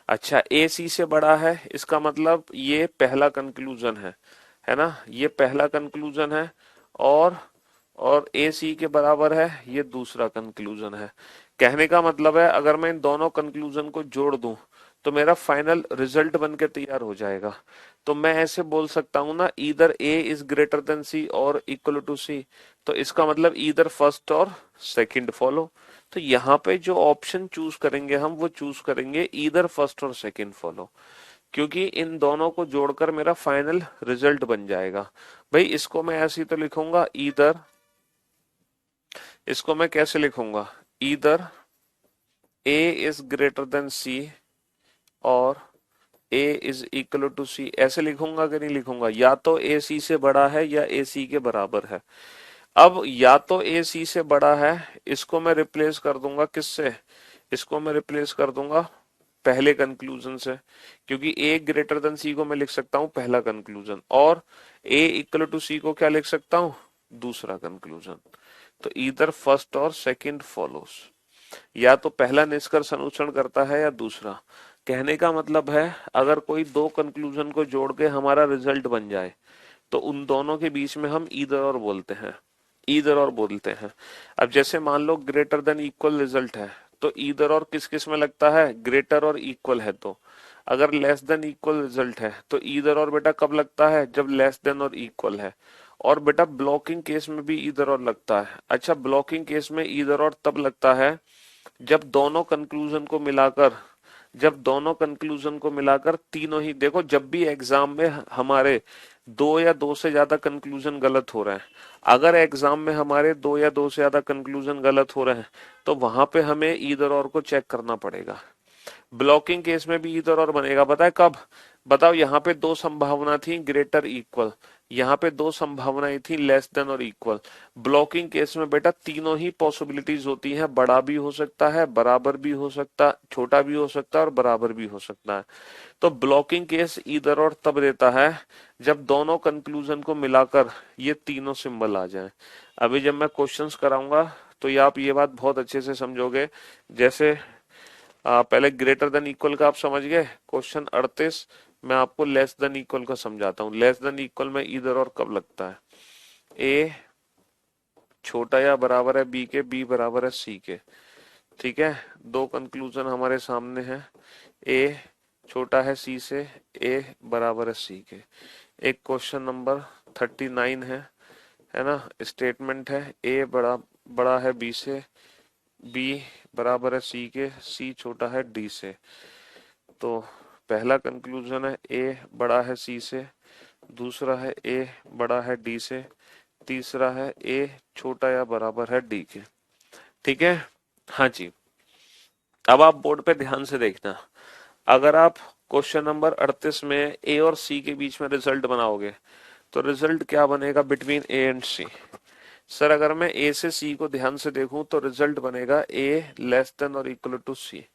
S1: अच्छा, ए सी से बड़ा है, इसका मतलब ये पहला कंक्लूजन है ना? ये पहला कंक्लूजन है, और ए सी के बराबर है, ये दूसरा कंक्लूजन है। कहने का मतलब है अगर मैं इन दोनों कंक्लूजन को जोड़ दूं तो मेरा फाइनल रिजल्ट बन के तैयार हो जाएगा। तो मैं ऐसे बोल सकता हूं ना, either A is greater than C और इक्वल टू सी, तो इसका मतलब ईदर फर्स्ट और सेकंड फॉलो। तो यहाँ पे जो ऑप्शन चूज करेंगे हम, वो चूज करेंगे ईदर फर्स्ट और सेकंड फॉलो। क्योंकि इन दोनों को जोड़कर मेरा फाइनल रिजल्ट बन जाएगा। भाई इसको मैं ऐसे ही तो लिखूंगा ईदर, इसको मैं कैसे लिखूंगा, either A is greater than C और A is equal to C, ऐसे लिखूंगा कि नहीं लिखूंगा, या तो ए सी से बड़ा है या ए सी के बराबर है। अब या तो ए सी से बड़ा है, इसको मैं रिप्लेस कर दूंगा किससे, इसको मैं रिप्लेस कर दूंगा पहले कंक्लूजन से, क्योंकि ए ग्रेटर देन सी को मैं लिख सकता हूं पहला कंक्लूजन, और ए इक्वल टू सी को क्या लिख सकता हूं, दूसरा कंक्लूजन। तो इधर फर्स्ट और सेकंड फॉलोस, या तो पहला निष्कर्ष अनुसरण करता है या दूसरा। कहने का मतलब है अगर कोई दो कंक्लूजन को जोड़ के हमारा रिजल्ट बन जाए तो उन दोनों के बीच में हम ईदर और बोलते हैं, ईदर और बोलते हैं। अब जैसे मान लो ग्रेटर देन इक्वल रिजल्ट है, तो ईदर और किस किस में लगता है, ग्रेटर और इक्वल है तो। अगर लेस देन इक्वल रिजल्ट है तो ईदर और बेटा कब लगता है, जब लेस देन और इक्वल है। और बेटा ब्लॉकिंग केस में भी ईदर और लगता है। अच्छा ब्लॉकिंग केस में ईदर और तब लगता है जब दोनों कंक्लूजन को मिलाकर, जब दोनों कंक्लूजन को मिलाकर तीनों ही, देखो जब भी एग्जाम में हमारे दो या दो से ज्यादा कंक्लूजन गलत हो रहे हैं, अगर एग्जाम में हमारे दो या दो से ज्यादा कंक्लूजन गलत हो रहे हैं तो वहां पे हमें ईदर और को चेक करना पड़ेगा। ब्लॉकिंग केस में भी ईदर और बनेगा, पता है कब, बताओ, यहाँ पे दो संभावना थी ग्रेटर इक्वल, यहाँ पे दो संभावनाएं थी लेस देन और इक्वल। ब्लॉकिंग केस में बेटा तीनों ही पॉसिबिलिटीज होती हैं, बड़ा भी हो सकता है, बराबर भी हो सकता, छोटा भी हो सकता है और बराबर भी हो सकता है। तो ब्लॉकिंग केस ईदर और तब देता है जब दोनों कंक्लूजन को मिलाकर ये तीनों सिंबल आ जाएं। अभी जब मैं क्वेश्चंस कराऊंगा तो ये आप ये बात बहुत अच्छे से समझोगे। जैसे पहले ग्रेटर देन इक्वल का आप समझ गए, क्वेश्चन 38 मैं आपको लेस देन इक्वल का समझाता हूँ। लेस देन इक्वल में इधर और कब लगता है, ए छोटा या बराबर है बी के, बी बराबर है सी के। ठीक है, दो कंक्लूजन हमारे सामने हैं, ए छोटा है सी से, ए बराबर है सी के। एक क्वेश्चन नंबर 39 है ना, स्टेटमेंट है ए बड़ा बड़ा है बी से, बी बराबर है सी के, सी छोटा है डी से। तो पहला कंक्लूजन है ए बड़ा है सी से, दूसरा है ए बड़ा है डी से, तीसरा है ए छोटा या बराबर है डी के। ठीक है, हाँ जी। अब आप बोर्ड पे ध्यान से देखना, अगर आप क्वेश्चन नंबर 38 में ए और सी के बीच में रिजल्ट बनाओगे तो रिजल्ट क्या बनेगा between A and C. Sir अगर मैं ए से सी को ध्यान से देखूं तो रिजल्ट बनेगा ए लेस देन और इक्वल टू सी।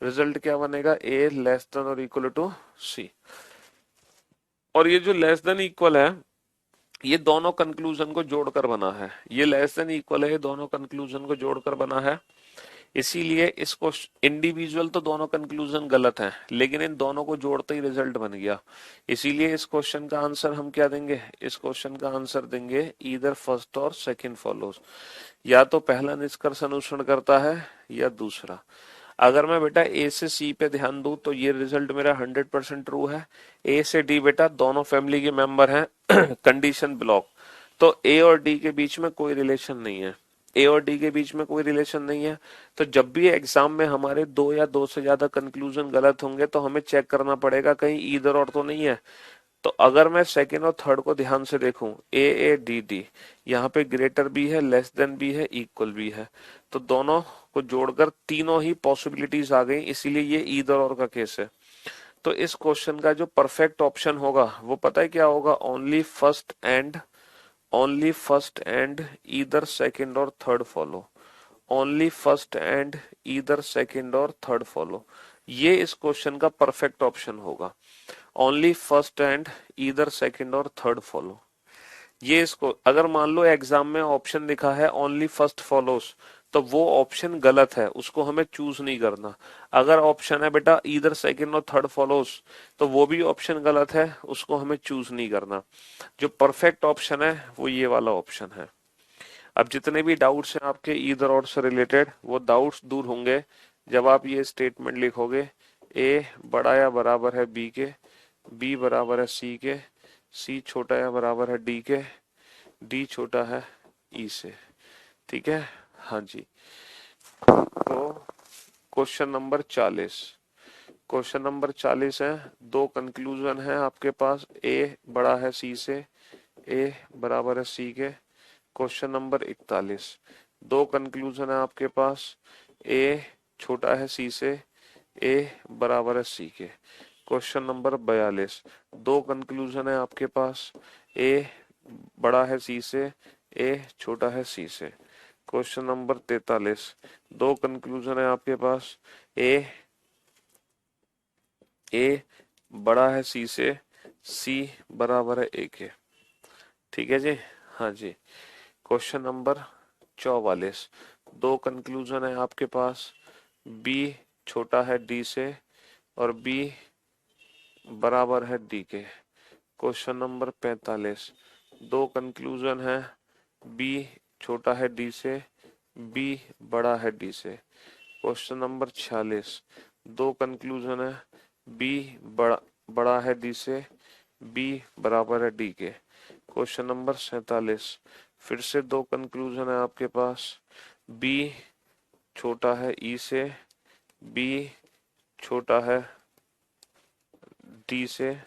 S1: रिजल्ट क्या बनेगा, ए लेस देन और इक्वल टू सी। और ये जो लेस देन इक्वल है ये दोनों कंक्लूजन को जोड़कर बना है, ये लेस देन इक्वल है, ये दोनों कंक्लूजन को जोड़कर बना है। इसीलिए इसको इंडिविजुअल तो दोनों कंक्लूजन गलत हैं, लेकिन इन दोनों को जोड़ते ही रिजल्ट बन गया। इसीलिए इस क्वेश्चन का आंसर हम क्या देंगे, इस क्वेश्चन का आंसर देंगे ईदर फर्स्ट और सेकंड फॉलोज, या तो पहला निष्कर्ष अनुसरण करता है या दूसरा। अगर मैं बेटा ए से सी पे ध्यान दूं तो ये रिजल्ट मेरा 100% ट्रू है। ए से डी बेटा दोनों फैमिली के मेंबर हैं, कंडीशन ब्लॉक, तो ए और डी के बीच में कोई रिलेशन नहीं है, ए और डी के बीच में कोई रिलेशन नहीं है। तो जब भी एग्जाम में हमारे दो या दो से ज्यादा कंक्लूजन गलत होंगे तो हमें चेक करना पड़ेगा कहीं ईदर और तो नहीं है। तो अगर मैं सेकेंड और थर्ड को ध्यान से देखूं, ए डी डी, यहाँ पे ग्रेटर भी है, लेस देन भी है, इक्वल भी है, तो दोनों को जोड़कर तीनों ही पॉसिबिलिटीज आ गई, इसीलिए ये ईदर और का केस है। तो इस क्वेश्चन का जो परफेक्ट ऑप्शन होगा वो पता है क्या होगा, only first and either second और third follow, only first and either second और थर्ड फॉलो, ये इस क्वेश्चन का परफेक्ट ऑप्शन होगा। Only first and either second और थर्ड फॉलो, ये इसको अगर मान लो एग्जाम में ऑप्शन लिखा है ओनली फर्स्ट फॉलोस तो वो ऑप्शन गलत है, उसको हमें चूज नहीं करना। अगर ऑप्शन है बेटा ईदर सेकंड और थर्ड फॉलोस तो वो भी ऑप्शन गलत है, उसको हमें चूज नहीं करना। जो परफेक्ट ऑप्शन है वो ये वाला ऑप्शन है। अब जितने भी डाउट्स हैं आपके ईदर और से रिलेटेड वो डाउट्स दूर होंगे जब आप ये स्टेटमेंट लिखोगे, ए बड़ा या बराबर है बी के, बी बराबर है सी के, सी छोटा या बराबर है डी के, डी छोटा है ई से। ठीक है, हाँ जी। तो क्वेश्चन नंबर 40, क्वेश्चन नंबर 40 है। दो कंक्लूजन है आपके पास, ए बड़ा है सी से, ए बराबर है सी के। क्वेश्चन नंबर 41, दो कंक्लूजन है आपके पास, ए छोटा है सी से, ए बराबर है सी के। क्वेश्चन नंबर 42, दो कंक्लूजन है आपके पास, ए बड़ा है सी से, ए छोटा है सी से। क्वेश्चन नंबर 43, दो कंक्लूजन है आपके पास, ए बड़ा है सी से, सी बराबर है ए के। ठीक है जी। हाँ जी। क्वेश्चन नंबर 44, दो कंक्लूजन है आपके पास, बी छोटा है डी से और बी बराबर है डी के। क्वेश्चन नंबर 45, दो कंक्लूजन है, बी छोटा है डी से, बी बड़ा है डी से। क्वेश्चन नंबर 46, दो कंक्लूजन है, बी बड़ा है डी से, बी बराबर है डी के। क्वेश्चन नंबर 47, फिर से दो कंक्लूजन है आपके पास, बी छोटा है ई से, बी छोटा है डी से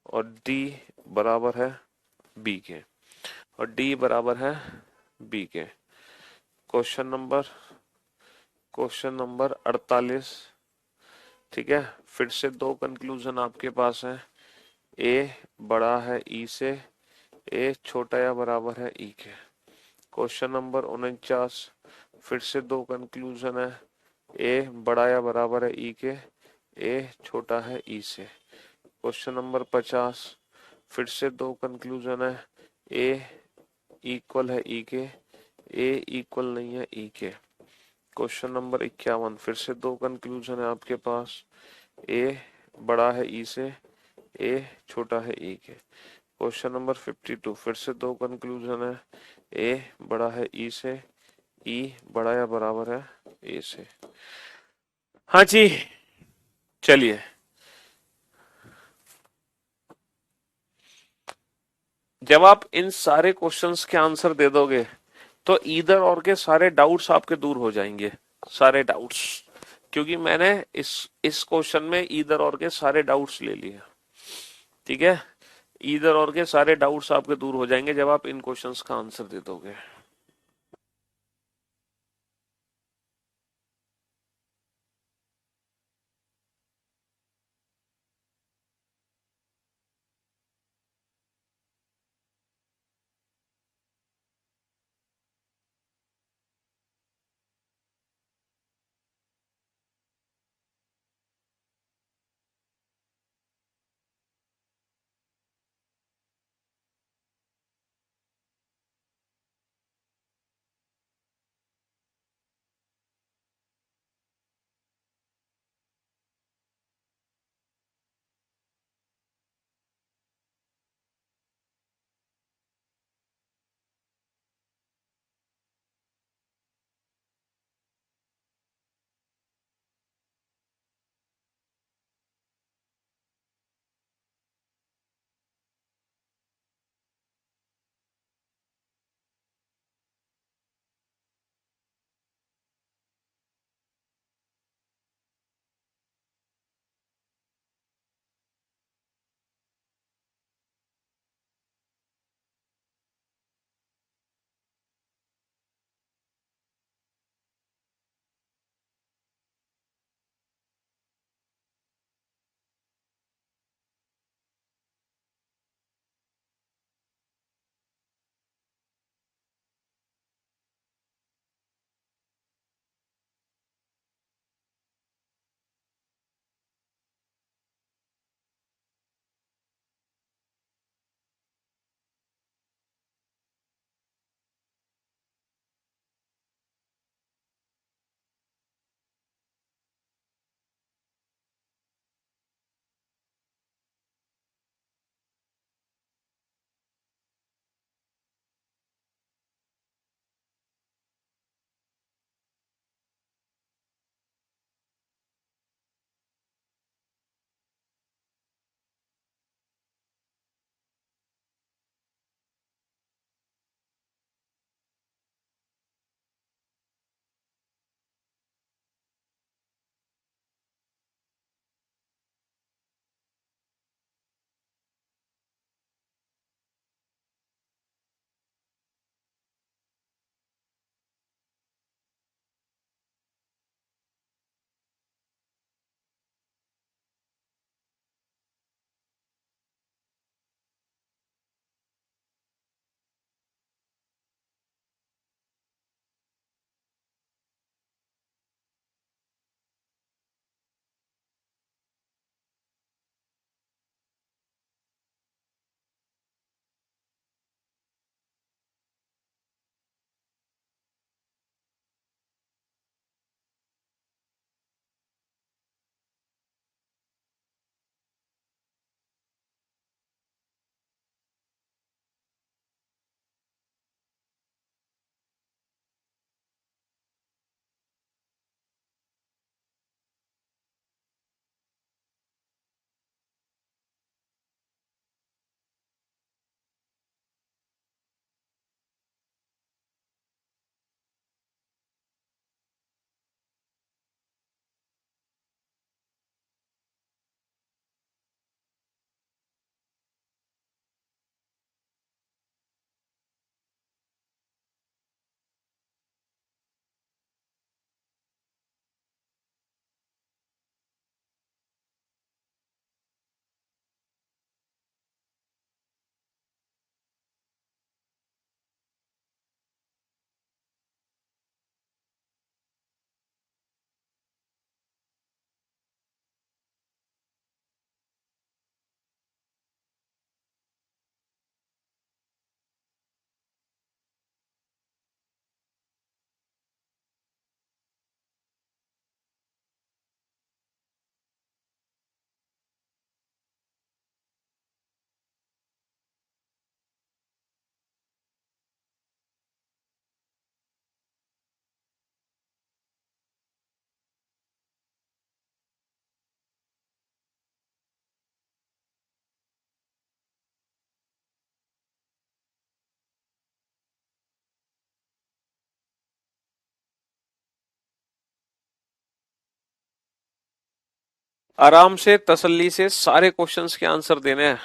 S1: और डी बराबर है बी के, और डी बराबर है बी के। क्वेश्चन नंबर 48, ठीक है, फिर से दो कंक्लूजन आपके पास है, ए बड़ा है ई से, ए छोटा या बराबर है ई के। क्वेश्चन नंबर 49, फिर से दो कंक्लूजन है, ए बड़ा या बराबर है ई के, ए छोटा है ई से। क्वेश्चन नंबर 50, फिर से दो कंक्लूजन है, ए इक्वल है ई के, ए इक्वल नहीं है ई के। क्वेश्चन नंबर 51, फिर से दो कंक्लूजन है आपके पास, ए बड़ा है ई से, ए छोटा है ई के। क्वेश्चन नंबर 52, फिर से दो कंक्लूजन है, ए बड़ा है ई से, ई बड़ा या बराबर है ए से। हाँ जी। चलिए, जब आप इन सारे क्वेश्चंस के आंसर दे दोगे तो ईदर और के सारे डाउट्स आपके दूर हो जाएंगे, सारे डाउट्स, क्योंकि मैंने इस क्वेश्चन में ईदर और के सारे डाउट्स ले लिए। ठीक है, ईदर और के सारे डाउट्स आपके दूर हो जाएंगे जब आप इन क्वेश्चंस का आंसर दे दोगे। आराम से तसल्ली से सारे क्वेश्चंस के आंसर देने हैं।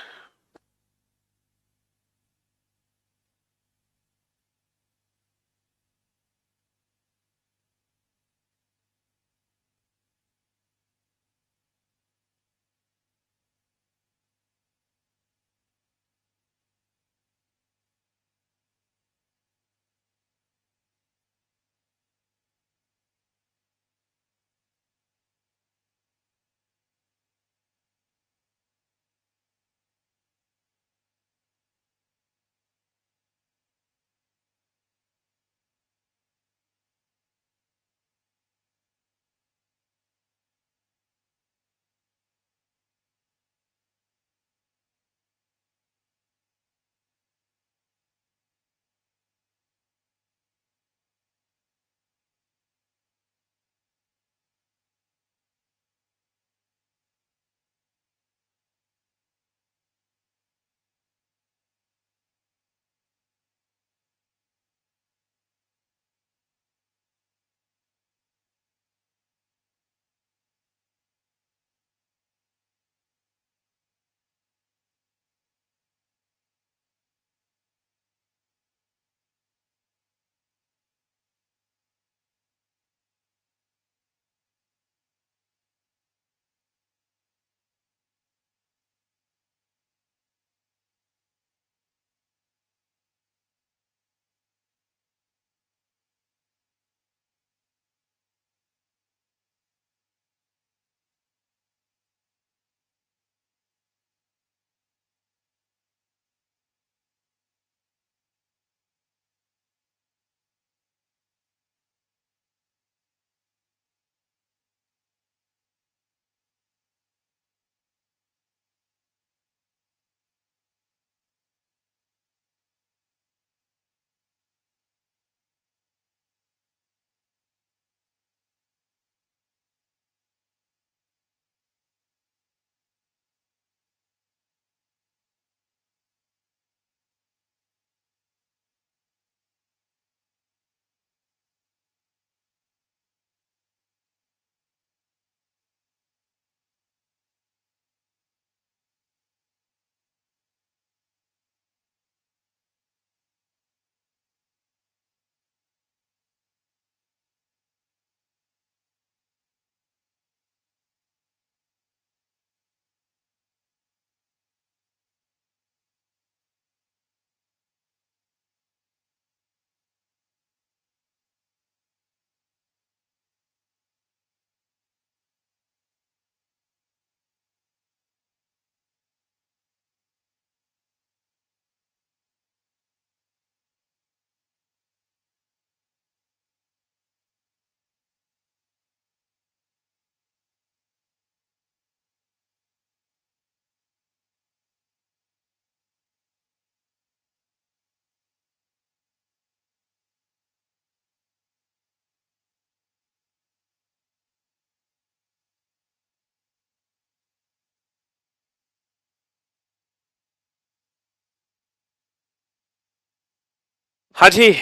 S1: हाँ जी,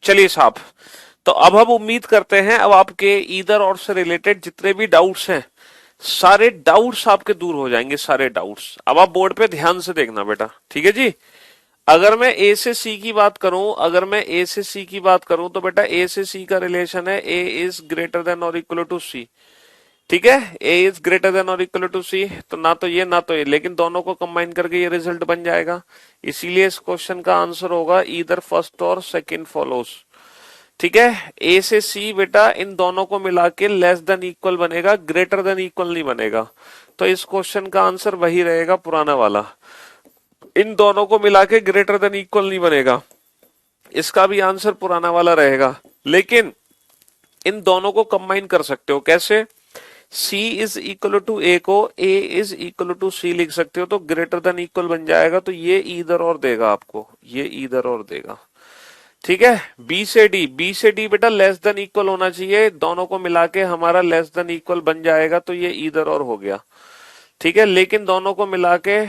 S1: चलिए साहब। तो अब हम उम्मीद करते हैं अब आपके ईदर और से रिलेटेड जितने भी डाउट्स हैं, सारे डाउट्स आपके दूर हो जाएंगे, सारे डाउट्स। अब आप बोर्ड पे ध्यान से देखना बेटा, ठीक है जी। अगर मैं ए से सी की बात करूं, अगर मैं ए से सी की बात करूं तो बेटा ए से सी का रिलेशन है ए इज ग्रेटर देन और इक्वल टू सी। ठीक है, ए इज ग्रेटर देन और इक्वल टू सी, तो ना तो ये ना तो ये, लेकिन दोनों को कंबाइन करके ये रिजल्ट बन जाएगा। इसीलिए इस क्वेश्चन का आंसर होगा ईदर फर्स्ट और सेकंड फॉलोस। ठीक है, ए से सी बेटा इन दोनों को मिला के लेस देन इक्वल बनेगा, ग्रेटर देन इक्वल नहीं बनेगा। तो इस क्वेश्चन का आंसर वही रहेगा पुराना वाला, इन दोनों को मिला के ग्रेटर देन इक्वल नहीं बनेगा, इसका भी आंसर पुराना वाला रहेगा। लेकिन इन दोनों को कंबाइन कर सकते हो, कैसे? C is equal to A को A is equal to C लिख सकते हो, तो ग्रेटर देन इक्वल बन जाएगा। तो ये इधर और देगा आपको, ये इधर और देगा। ठीक है, B से D बेटा लेस देन इक्वल होना चाहिए, दोनों को मिला के हमारा लेस देन इक्वल बन जाएगा, तो ये इधर और हो गया। ठीक है, लेकिन दोनों को मिला के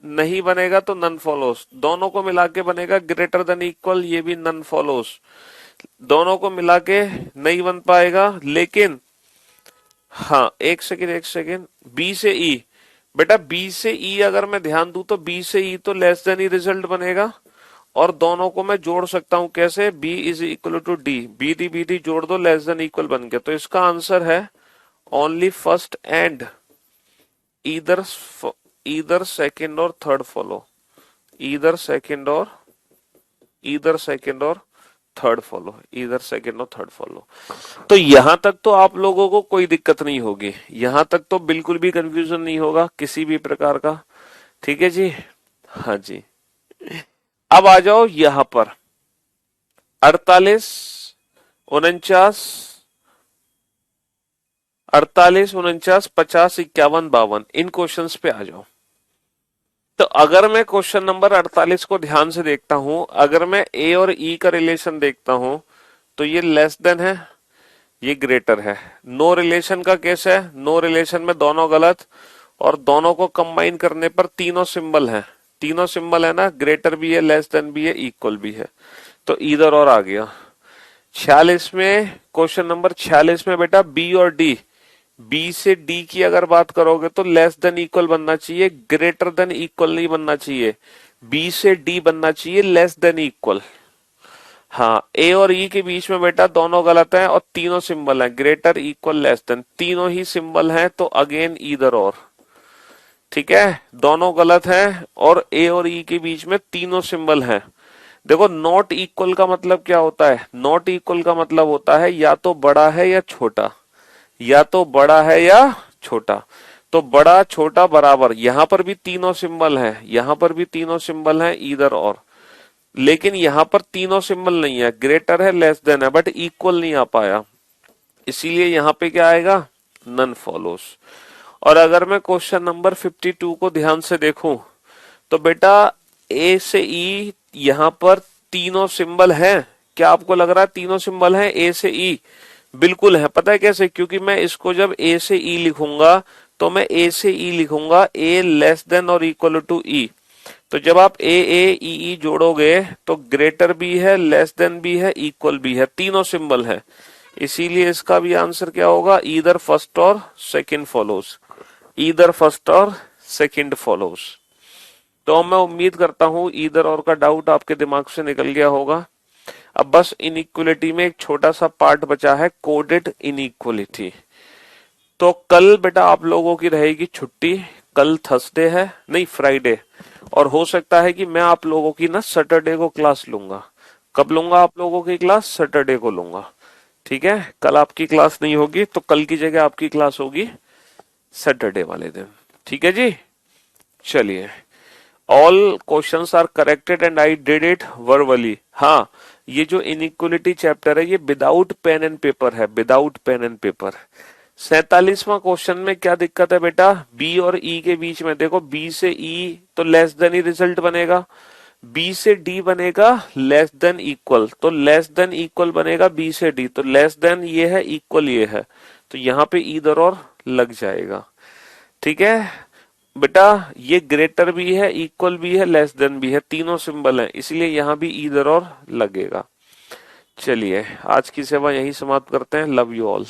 S1: नहीं बनेगा तो नन फॉलोस, दोनों को मिला के बनेगा ग्रेटर देन इक्वल, ये भी नन फॉलोस। दोनों को मिला के नहीं बन पाएगा, लेकिन हाँ, एक सेकेंड, बी से ई। बेटा बी से ई अगर मैं ध्यान दूं तो बी से ई तो लेस देन ही रिजल्ट बनेगा, और दोनों को मैं जोड़ सकता हूं कैसे, B is equal to D, B D जोड़ दो, लेस देन इक्वल बन गया। तो इसका आंसर है only first and either either second और थर्ड फॉलो, ईदर सेकेंड और ईदर सेकेंड और थर्ड फॉलो, ईदर सेकेंड और थर्ड फॉलो। तो यहां तक तो आप लोगों को कोई दिक्कत नहीं होगी, यहां तक तो बिल्कुल भी कंफ्यूजन नहीं होगा किसी भी प्रकार का। ठीक है जी, हाँ जी। अब आ जाओ यहां पर 48, 49, 48, 49, 50, 51, 52, इन क्वेश्चंस पे आ जाओ। तो अगर मैं क्वेश्चन नंबर 48 को ध्यान से देखता हूं, अगर मैं ए और ई का रिलेशन देखता हूं, तो ये लेस देन है, ये ग्रेटर है। नो रिलेशन का केस है, नो रिलेशन में दोनों गलत, और दोनों को कंबाइन करने पर तीनों सिंबल हैं, तीनों सिंबल है ना, ग्रेटर भी है, लेस देन भी है, इक्वल भी है, तो इधर और आ गया। 46 में, क्वेश्चन नंबर 46 में बेटा बी और डी, बी से डी की अगर बात करोगे तो लेस देन इक्वल बनना चाहिए, ग्रेटर देन इक्वल नहीं बनना चाहिए, बी से डी बनना चाहिए लेस देन इक्वल। हाँ, ए और ई के बीच में बेटा दोनों गलत हैं और तीनों सिंबल हैं, ग्रेटर इक्वल लेस देन, तीनों ही सिंबल हैं, तो अगेन ईदर और। ठीक है, दोनों गलत हैं और ए और ई के बीच में तीनों सिंबल हैं। देखो नॉट इक्वल का मतलब क्या होता है, नॉट इक्वल का मतलब होता है या तो बड़ा है या छोटा, या तो बड़ा है या छोटा। तो बड़ा छोटा बराबर, यहां पर भी तीनों सिंबल हैं, यहां पर भी तीनों सिंबल हैं, ईदर और। लेकिन यहां पर तीनों सिंबल नहीं है, ग्रेटर है, लेस देन है, बट इक्वल नहीं आ पाया, इसीलिए यहां पे क्या आएगा, नन फॉलोस। और अगर मैं क्वेश्चन नंबर 52 को ध्यान से देखूं, तो बेटा ए से ई यहां पर तीनों सिंबल हैं। क्या आपको लग रहा है तीनों सिंबल हैं ए से ई? बिल्कुल है। पता है कैसे? क्योंकि मैं इसको जब ए से ई लिखूंगा तो मैं ए से ई लिखूंगा ए लेस देन और इक्वल टू ई। तो जब आप ए ए ई ई जोड़ोगे तो ग्रेटर भी है, लेस देन भी है, इक्वल भी है, तीनों सिंबल है। इसीलिए इसका भी आंसर क्या होगा, ईदर फर्स्ट और सेकंड फॉलोज, ईदर फर्स्ट और सेकंड फॉलोज। तो मैं उम्मीद करता हूं ईदर और का डाउट आपके दिमाग से निकल गया होगा। अब बस इनइक्वलिटी में एक छोटा सा पार्ट बचा है, कोडेड इनइक्वलिटी। तो कल बेटा आप लोगों की रहेगी छुट्टी, कल थर्सडे है, नहीं फ्राइडे, और हो सकता है कि मैं आप लोगों की ना सैटरडे को क्लास लूंगा। कब लूंगा आप लोगों की क्लास? सैटरडे को लूंगा। ठीक है, कल आपकी क्लास नहीं होगी, तो कल की जगह आपकी क्लास होगी सैटरडे वाले दिन। ठीक है जी, चलिए। All questions are corrected and I did it verbally. हाँ, ये जो इनइक्वलिटी चैप्टर है ये विदाउट पेन एंड पेपर है, विदाउट पेन एंड पेपर। 47वां क्वेश्चन में क्या दिक्कत है बेटा, बी और ई के बीच में। देखो बी से ई तो लेस देन ही रिजल्ट बनेगा, बी से डी बनेगा लेस देन इक्वल, तो लेस देन इक्वल बनेगा बी से डी, तो लेस देन ये है, इक्वल ये है, तो यहाँ पे ईदर और लग जाएगा। ठीक है बेटा, ये ग्रेटर भी है, इक्वल भी है, लेस देन भी है, तीनों सिंबल है, इसलिए यहां भी ईदर और लगेगा। चलिए आज की सेवा यही समाप्त करते हैं। Love you all.